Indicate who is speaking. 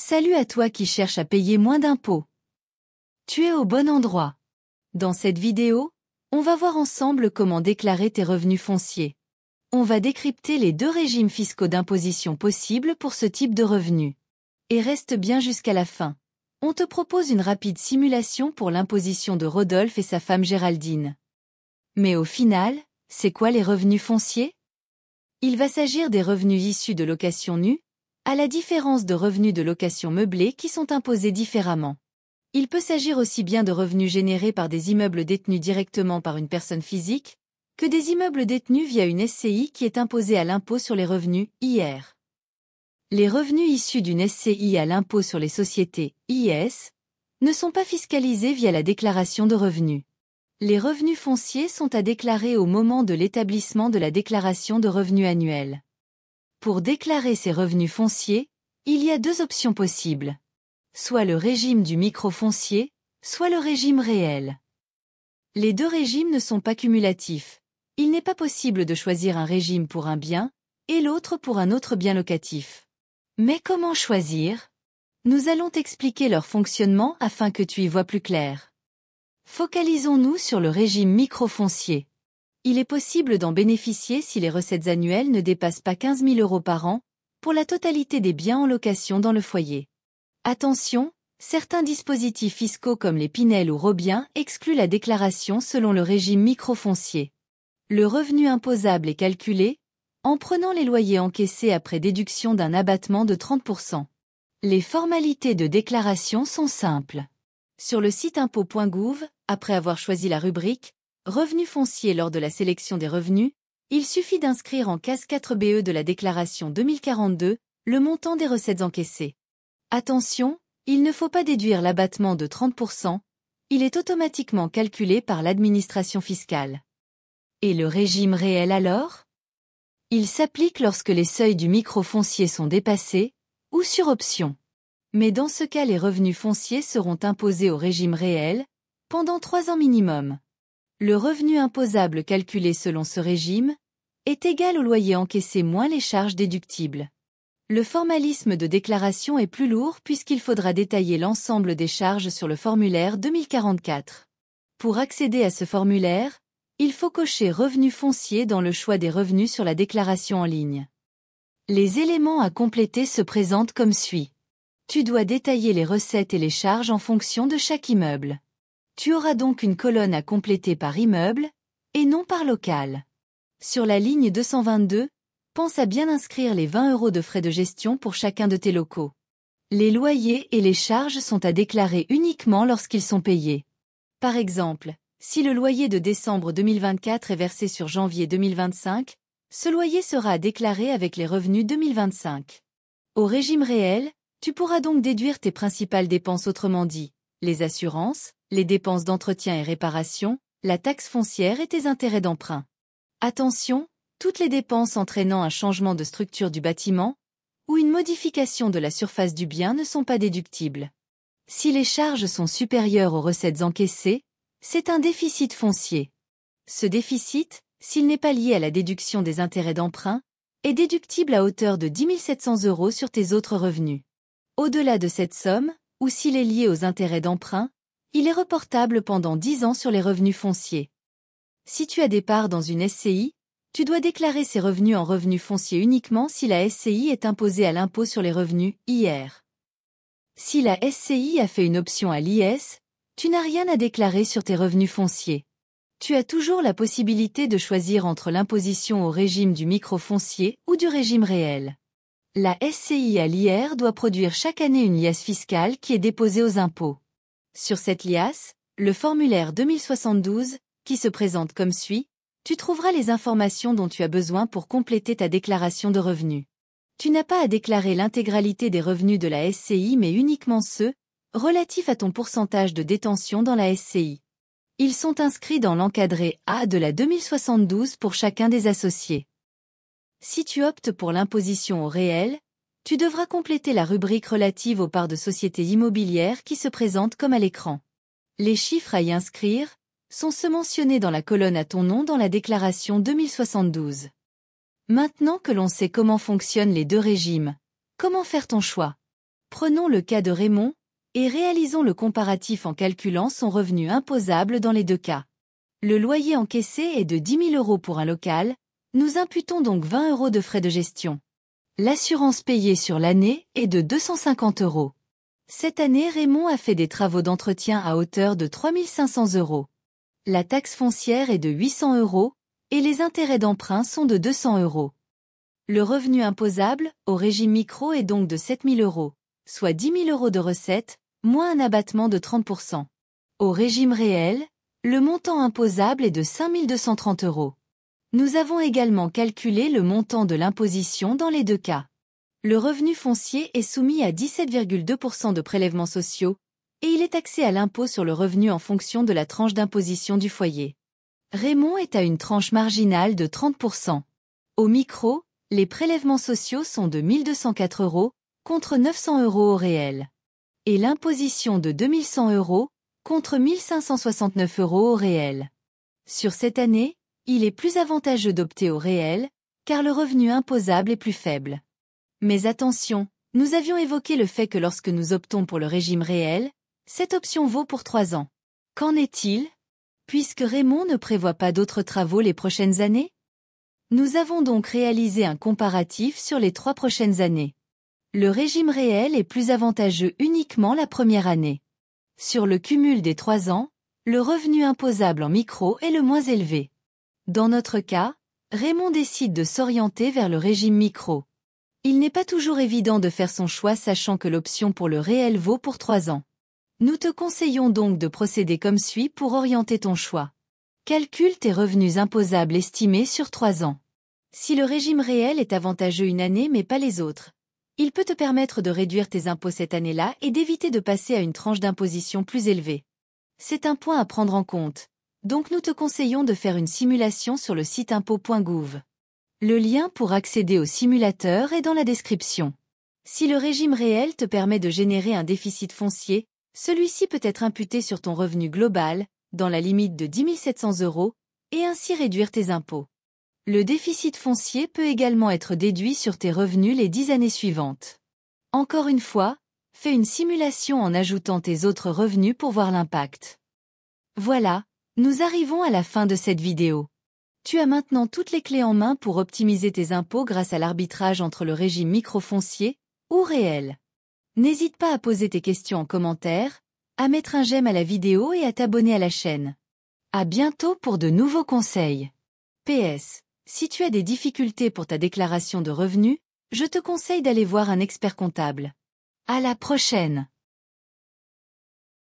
Speaker 1: Salut à toi qui cherche à payer moins d'impôts. Tu es au bon endroit. Dans cette vidéo, on va voir ensemble comment déclarer tes revenus fonciers. On va décrypter les deux régimes fiscaux d'imposition possibles pour ce type de revenus. Et reste bien jusqu'à la fin. On te propose une rapide simulation pour l'imposition de Rodolphe et sa femme Géraldine. Mais au final, c'est quoi les revenus fonciers? Il va s'agir des revenus issus de location nue, à la différence de revenus de location meublée qui sont imposés différemment. Il peut s'agir aussi bien de revenus générés par des immeubles détenus directement par une personne physique, que des immeubles détenus via une SCI qui est imposée à l'impôt sur les revenus, IR. Les revenus issus d'une SCI à l'impôt sur les sociétés, IS, ne sont pas fiscalisés via la déclaration de revenus. Les revenus fonciers sont à déclarer au moment de l'établissement de la déclaration de revenus annuelle. Pour déclarer ces revenus fonciers, il y a deux options possibles. Soit le régime du microfoncier, soit le régime réel. Les deux régimes ne sont pas cumulatifs. Il n'est pas possible de choisir un régime pour un bien, et l'autre pour un autre bien locatif. Mais comment choisir? Nous allons t'expliquer leur fonctionnement afin que tu y vois plus clair. Focalisons-nous sur le régime microfoncier. Il est possible d'en bénéficier si les recettes annuelles ne dépassent pas 15 000 € par an, pour la totalité des biens en location dans le foyer. Attention, certains dispositifs fiscaux comme les Pinel ou Robien excluent la déclaration selon le régime microfoncier. Le revenu imposable est calculé en prenant les loyers encaissés après déduction d'un abattement de 30%. Les formalités de déclaration sont simples. Sur le site impôts.gouv, après avoir choisi la rubrique « Revenus fonciers » lors de la sélection des revenus, il suffit d'inscrire en case 4BE de la déclaration 2042 le montant des recettes encaissées. Attention, il ne faut pas déduire l'abattement de 30%, il est automatiquement calculé par l'administration fiscale. Et le régime réel alors? Il s'applique lorsque les seuils du microfoncier sont dépassés, ou sur option. Mais dans ce cas les revenus fonciers seront imposés au régime réel, pendant 3 ans minimum. Le revenu imposable calculé selon ce régime est égal au loyer encaissé moins les charges déductibles. Le formalisme de déclaration est plus lourd puisqu'il faudra détailler l'ensemble des charges sur le formulaire 2044. Pour accéder à ce formulaire, il faut cocher revenus fonciers dans le choix des revenus sur la déclaration en ligne. Les éléments à compléter se présentent comme suit. Tu dois détailler les recettes et les charges en fonction de chaque immeuble. Tu auras donc une colonne à compléter par immeuble, et non par local. Sur la ligne 222, pense à bien inscrire les 20 € de frais de gestion pour chacun de tes locaux. Les loyers et les charges sont à déclarer uniquement lorsqu'ils sont payés. Par exemple, si le loyer de décembre 2024 est versé sur janvier 2025, ce loyer sera à déclarer avec les revenus 2025. Au régime réel, tu pourras donc déduire tes principales dépenses, autrement dit, les assurances, les dépenses d'entretien et réparation, la taxe foncière et tes intérêts d'emprunt. Attention, toutes les dépenses entraînant un changement de structure du bâtiment ou une modification de la surface du bien ne sont pas déductibles. Si les charges sont supérieures aux recettes encaissées, c'est un déficit foncier. Ce déficit, s'il n'est pas lié à la déduction des intérêts d'emprunt, est déductible à hauteur de 10 700 € sur tes autres revenus. Au-delà de cette somme, ou s'il est lié aux intérêts d'emprunt, il est reportable pendant 10 ans sur les revenus fonciers. Si tu as des parts dans une SCI, tu dois déclarer ces revenus en revenus fonciers uniquement si la SCI est imposée à l'impôt sur les revenus, IR. Si la SCI a fait une option à l'IS, tu n'as rien à déclarer sur tes revenus fonciers. Tu as toujours la possibilité de choisir entre l'imposition au régime du microfoncier ou du régime réel. La SCI à l'IR doit produire chaque année une liasse fiscale qui est déposée aux impôts. Sur cette liasse, le formulaire 2072, qui se présente comme suit, tu trouveras les informations dont tu as besoin pour compléter ta déclaration de revenus. Tu n'as pas à déclarer l'intégralité des revenus de la SCI mais uniquement ceux relatifs à ton pourcentage de détention dans la SCI. Ils sont inscrits dans l'encadré A de la 2072 pour chacun des associés. Si tu optes pour l'imposition au réel, tu devras compléter la rubrique relative aux parts de sociétés immobilières qui se présente comme à l'écran. Les chiffres à y inscrire sont ceux mentionnés dans la colonne à ton nom dans la déclaration 2072. Maintenant que l'on sait comment fonctionnent les deux régimes, comment faire ton choix? Prenons le cas de Raymond, et réalisons le comparatif en calculant son revenu imposable dans les deux cas. Le loyer encaissé est de 10 000 € pour un local, nous imputons donc 20 € de frais de gestion. L'assurance payée sur l'année est de 250 €. Cette année, Raymond a fait des travaux d'entretien à hauteur de 3 500 €. La taxe foncière est de 800 € et les intérêts d'emprunt sont de 200 €. Le revenu imposable, au régime micro, est donc de 7 000 €, soit 10 000 € de recettes, moins un abattement de 30%. Au régime réel, le montant imposable est de 5 230 €. Nous avons également calculé le montant de l'imposition dans les deux cas. Le revenu foncier est soumis à 17,2% de prélèvements sociaux, et il est taxé à l'impôt sur le revenu en fonction de la tranche d'imposition du foyer. Raymond est à une tranche marginale de 30%. Au micro, les prélèvements sociaux sont de 1 204 € contre 900 € au réel. Et l'imposition de 2 100 € contre 1 569 € au réel. Sur cette année, il est plus avantageux d'opter au réel, car le revenu imposable est plus faible. Mais attention, nous avions évoqué le fait que lorsque nous optons pour le régime réel, cette option vaut pour 3 ans. Qu'en est-il? Puisque Raymond ne prévoit pas d'autres travaux les prochaines années? Nous avons donc réalisé un comparatif sur les 3 prochaines années. Le régime réel est plus avantageux uniquement la première année. Sur le cumul des 3 ans, le revenu imposable en micro est le moins élevé. Dans notre cas, Raymond décide de s'orienter vers le régime micro. Il n'est pas toujours évident de faire son choix sachant que l'option pour le réel vaut pour 3 ans. Nous te conseillons donc de procéder comme suit pour orienter ton choix. Calcule tes revenus imposables estimés sur 3 ans. Si le régime réel est avantageux une année mais pas les autres, il peut te permettre de réduire tes impôts cette année-là et d'éviter de passer à une tranche d'imposition plus élevée. C'est un point à prendre en compte, donc nous te conseillons de faire une simulation sur le site impôts.gouv. Le lien pour accéder au simulateur est dans la description. Si le régime réel te permet de générer un déficit foncier, celui-ci peut être imputé sur ton revenu global, dans la limite de 10 700 €, et ainsi réduire tes impôts. Le déficit foncier peut également être déduit sur tes revenus les 10 années suivantes. Encore une fois, fais une simulation en ajoutant tes autres revenus pour voir l'impact. Voilà, nous arrivons à la fin de cette vidéo. Tu as maintenant toutes les clés en main pour optimiser tes impôts grâce à l'arbitrage entre le régime microfoncier ou réel. N'hésite pas à poser tes questions en commentaire, à mettre un j'aime à la vidéo et à t'abonner à la chaîne. À bientôt pour de nouveaux conseils. PS. Si tu as des difficultés pour ta déclaration de revenus, je te conseille d'aller voir un expert comptable. À la prochaine!